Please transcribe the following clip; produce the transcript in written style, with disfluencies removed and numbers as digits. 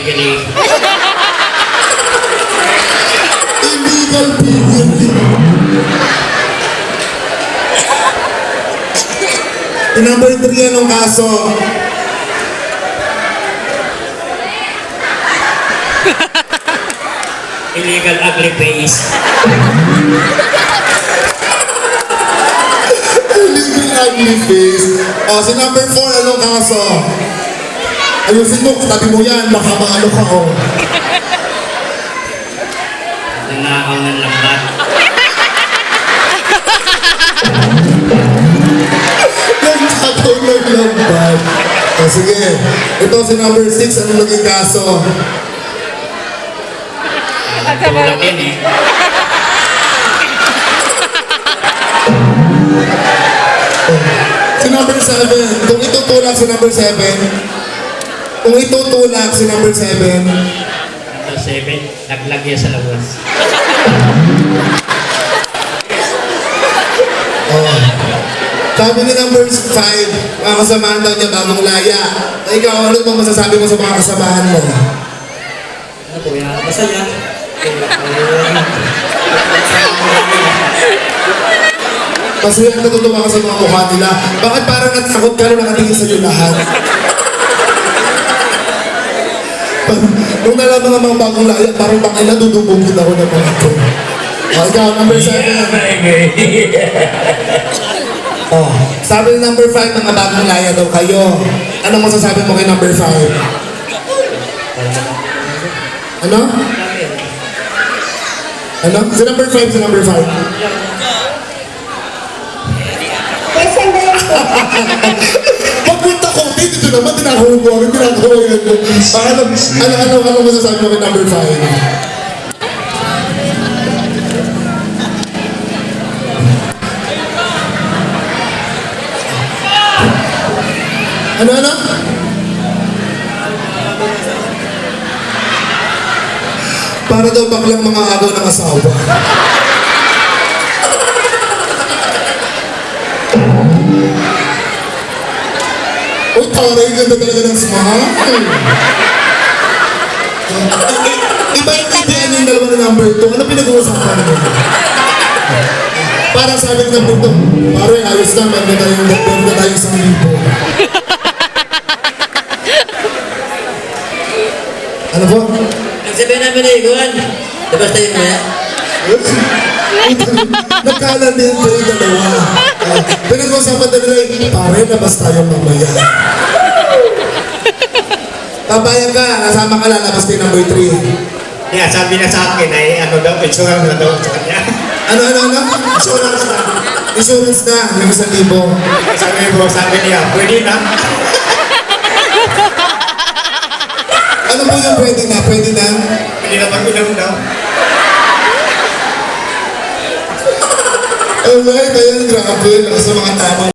Illegally. Illegal piggery. Number 3 anong kaso? Illegal ugly face. Illegal ugly face. O, si number 4 anong kaso? Ayusin mo, tabi mo yan, baka maano ka o. Nanakaw ng lambat. Nagtataw ng lambat. O sige, ito si number 6, anong naging kaso? Tulak yun eh. Si number 7, kung itutulak si number 7, kung itutulak si number 7, Ito 7, laglag yan sa labas. oh. Sabi ni number 5, mga kasamahan daw niya bagong laya. Ikaw, ano bang masasabi mo sa mga kasamahan mo? Ano po yan? Masaya. Masaya ang natutuwa ka sa mga mukha nila. Bakit parang natakot ka na nakatingin sa iyo lahat? Nung nalaman ng mga bagong laya, parang baka nadudubugin ako ng mga ito. Ikaw, number 7. Oh, sabi ni number 5, mga bagong laya daw kayo. Anong masasabi mo kay number 5? Ano? Ano? Si number 5, si number 5. Pagpunta ko, dito naman, tinakawin ko. Tinakawin ko. Ano masasabi mo kay number 5? Ano? Para daw baklang mga agaw ng asawa. Uy, taray, ganda talaga ng smile. Iba yung idean yung dalawa na number 2. Ano pinag-uusapan naman? Para sabi ng number 2, pare, ayos na, meron na tayo isang libo. Ano po? Ang sabihin namin na iguan, labas tayo mo yan. Nagkalandian ko yung dalawa. Pinag-usapan na nila, pare, labas tayo mamaya. Pabayag ka, nasama ka, lalabas kayo number 3. Yeah, sabi na sa akin ay ano daw, insurance na daw sa kanya. Ano? Insurance na. Insurance na, yung 1,000. Sabi niya, pwede na. Ano po yung pwede na? Pwede na? Pwede na pag-inom daw. Alright, ayan, grabe. Sa mga tama.